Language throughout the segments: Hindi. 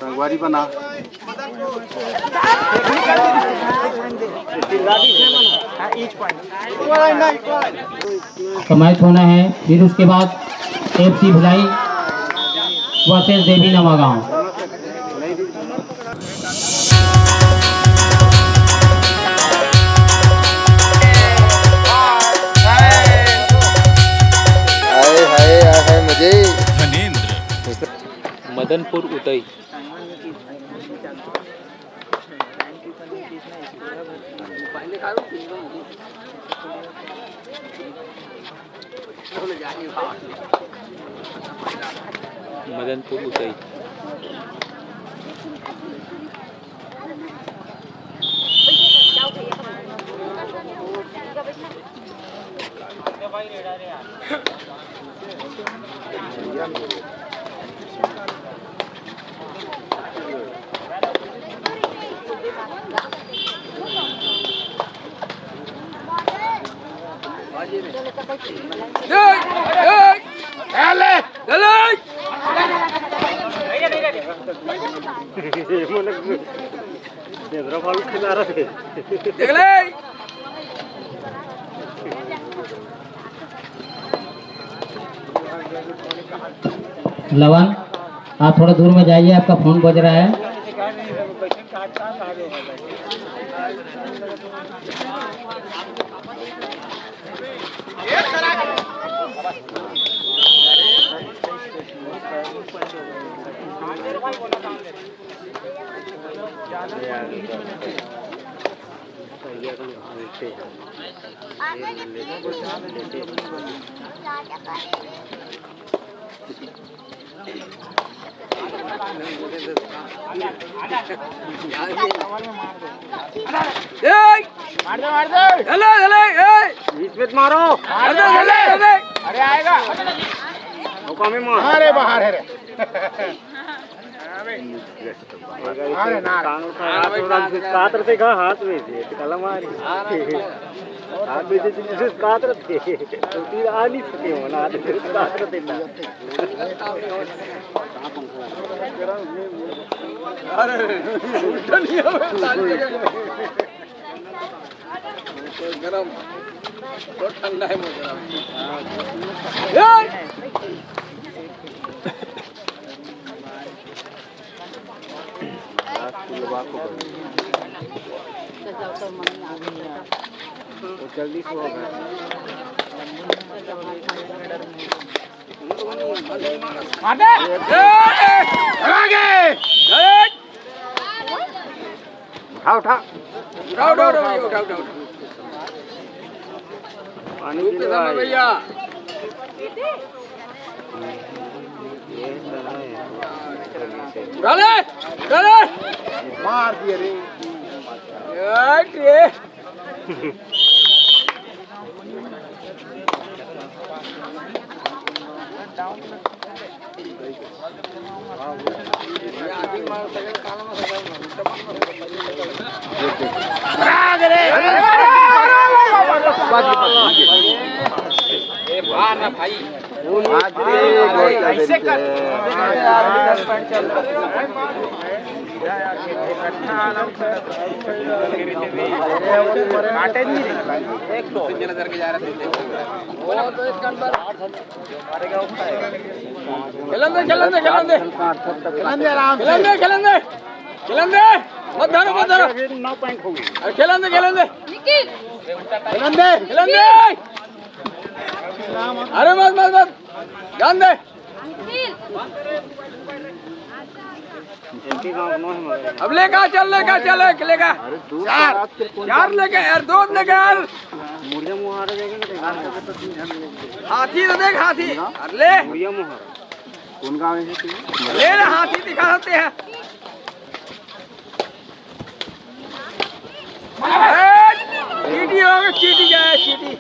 संगवारी बना तो मैच होना है। फिर उसके बाद FC भिलाई वर्सेस देवी नवागांव। हाय मुझे मदनपुर उदय मदनपुर उदय लवन, आप थोड़ा दूर में जाइए, आपका फोन बज रहा है। मारो अरे आएगा अरे बाहर है रे अरे ना कातर से कहा हाथ में से कलम मारी हाथ में से जिसे कातर थे तो तीर आ नहीं सके हो ना कातर देता अरे उल्टा नहीं हो गरम तो ठंडा है मुझे तो जल्दी से होगा उठा पानी भैया मार दिए रे भाई ऐसे कर अरे मत जान दे अब लेगा चल चार लेके यार दो लेके यार हाथी तो देख हाथी ले कौन गाँव है ले ना हाथी दिखा सकते हैं चीटी हो गई चीटी जाए चीटी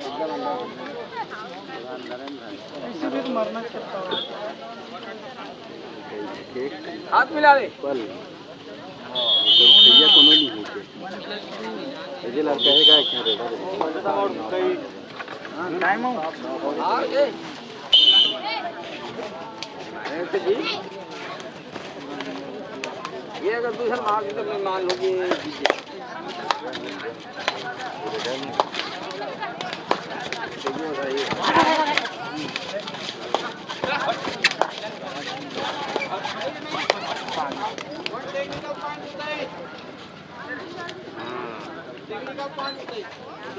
हाथ मिला ले भैया को नहीं होते ऐसे लड़का है क्या क्या टाइम आ गए जी अगर दूसरा मार दी तो मैं मान लो कि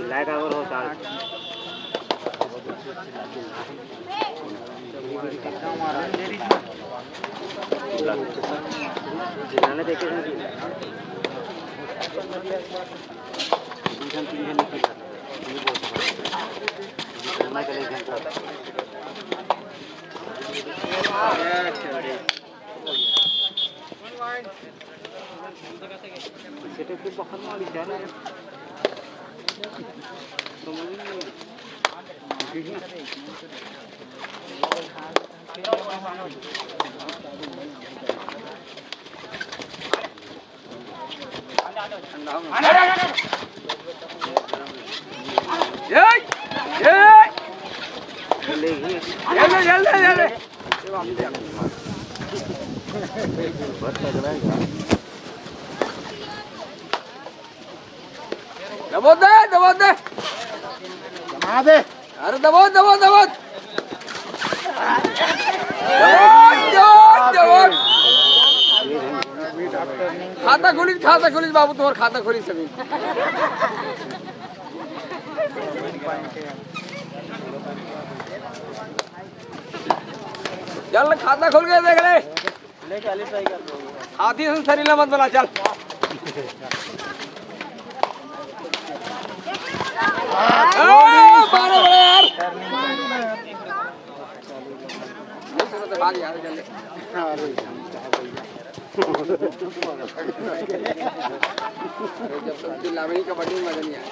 लाइट आवर हो चार जिलाने देखे नहीं बहुत मारी जाना दबो दे अरे दबो खाता खोलिस बाबू तुम्हार खाता खोलिस सभी चल खाता खोल के देख ले हाथी से शरीर मत बना चल बारह बड़े यार जब तक चिल्लावे कबड्डी मजा नहीं आया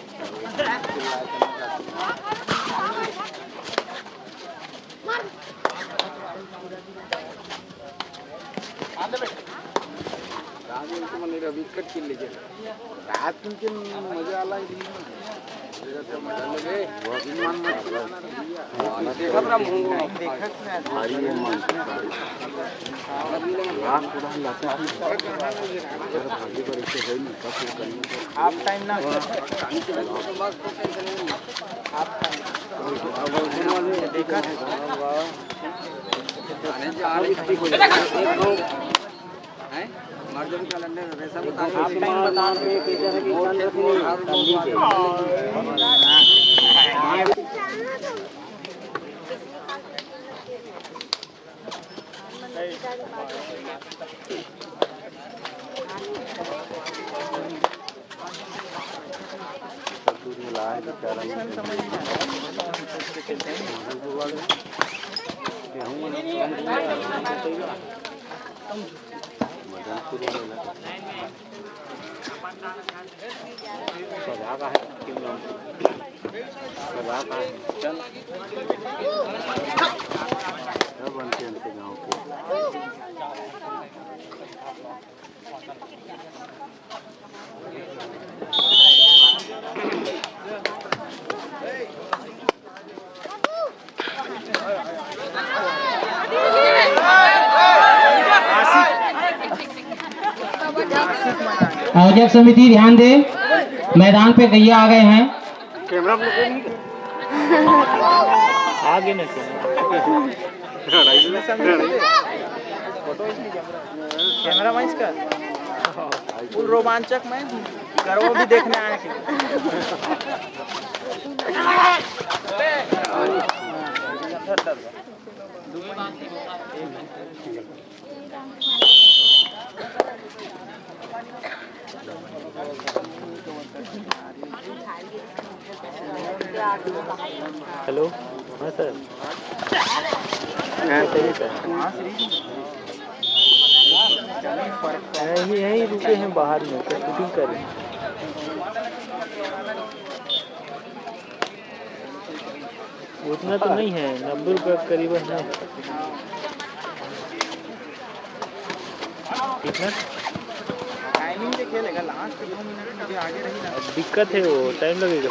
विकेट किल लीजिए रात तुमके मजा आला हाफ टाइम ना देखा मार्जिन कैलेंडर वैसा बता आयोजक समिति ध्यान दे, मैदान पे गैया आ गए हैं। कैमरा आगे न कैमरा में इसका फुल रोमांचक में करो भी देखने आए थे। हेलो हाँ सर हाँ सही सर यहीं रुके हैं बाहर में तो शूटिंग करें उतना तो नहीं है 90 रुपये करीबन है कितना टाइमिंग से खेलेगा लास्ट 2 मिनट मुझे आगे रही ना दिक्कत है वो टाइम लगेगा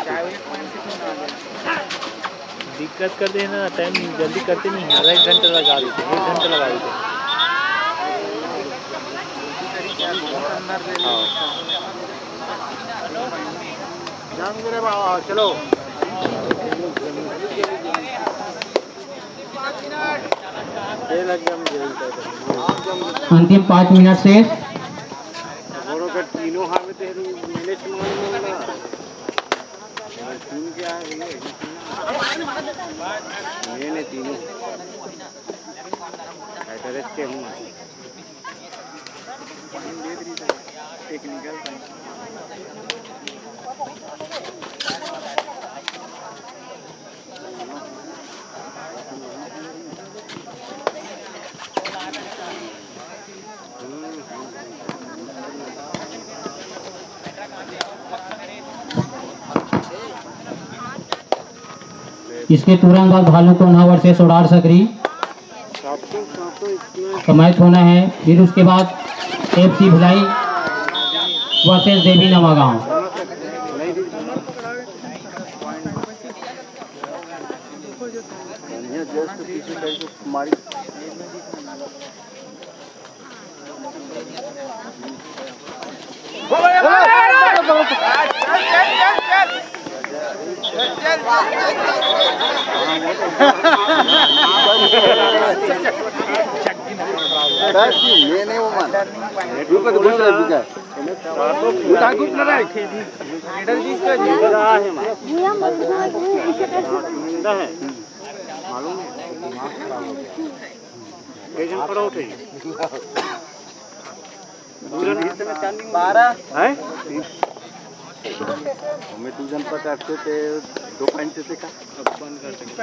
दिक्कत कर देना टाइम जल्दी करते नहीं है आधा 1 घंटा लगा देते 1 घंटा लगा देते चलो अंतिम 5 मिनट शेष। तीनों हाथ मैंने सुन के आ रही है तीनों के हूँ टेक्निकल इसके तुरंत बाद भालू को 9 वर्सेस उड़ार सकरी का मैच होना है। फिर उसके बाद FC भिलाई वर्सेस देवी नवागांव। मैंने वो मान रुको तो बोल रहा है लीडर जी इसका जिंदा है मालूम है पड़ा उठे 12 है मैं तुझन पचास थे 2 पॉइंट से का बंद कर सकते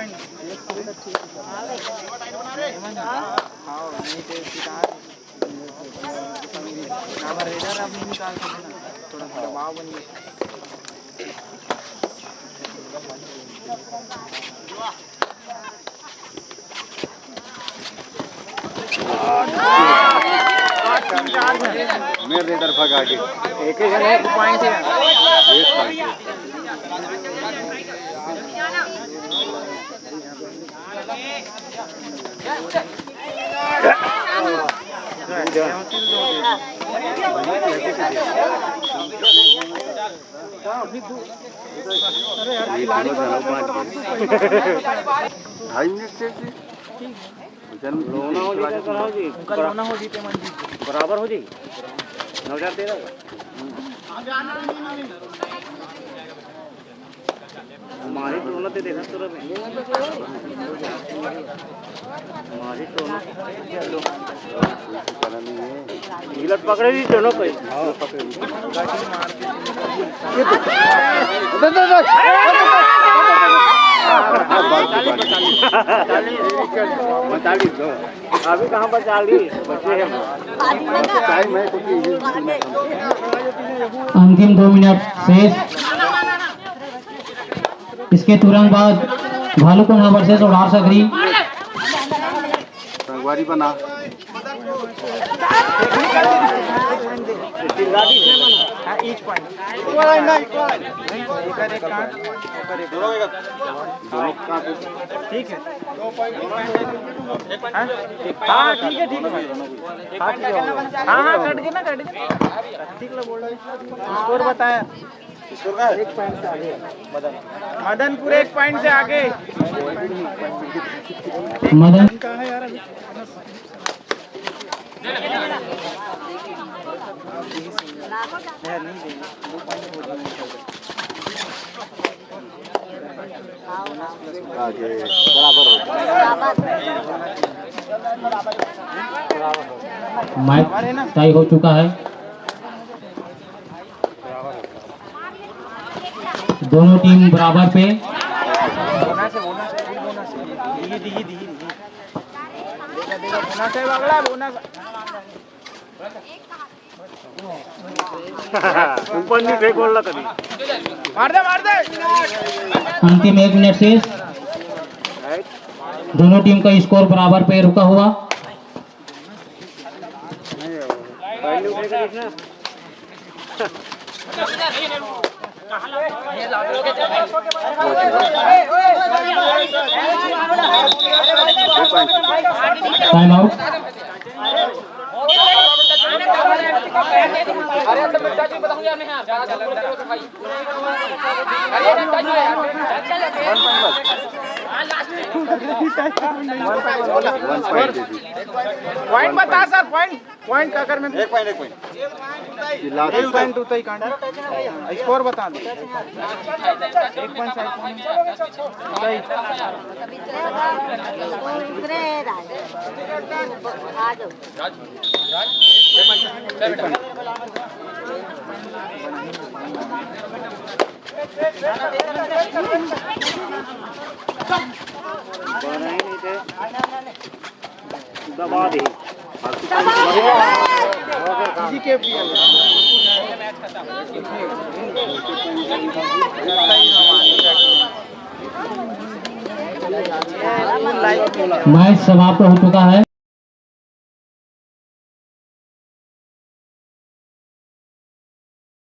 रेडर आप नहीं निकाल सकते ना, थोड़ा दबाव बन गया। मैं रेडर भगा के एक ही जने पॉइंट है। एक पॉइंट ढाई मिनट से लोना हो जाए कराओ जी लोना हो जीते मन जीते बराबर हो जाएगी 9,013 हमारी टोना ते देखा तुरंत हमारी टोना गिलट पकड़े दी दोनों पे अभी कहाँ पर 40 बच्चे हैं टाइम है क्योंकि अंतिम 2 मिनट शेष। इसके तुरंत बाद भालू को 9 वर्सेस उड़ार सकरी संगवारी बना ईच पॉइंट दोनों का ठीक है। हाँ ठीक है ठीक है। हाँ हाँ कट गया ना कट ठीक है बोल रहा स्कोर बताया एक पॉइंट से आगे मदनपुर 1 पॉइंट से आगे मदन कहाँ है यार अभी नहीं देंगे 2 पॉइंट हो आगे बराबर हो मैच तय हो चुका है। दोनों टीम बराबर पे। बोनस है दी देगा बोनस है अगला बोनस ऊपर नहीं फेंक बोल कभी मार दे अंतिम 1 मिनट शेष। दोनों टीम का स्कोर बराबर पे रुका हुआ। Time out. पॉइंट बता सर, पॉइंट का कर में 1 पॉइंट उताई कांड स्कोर बता दो। 1 पॉइंट दबा दे मैच समाप्त हो चुका है।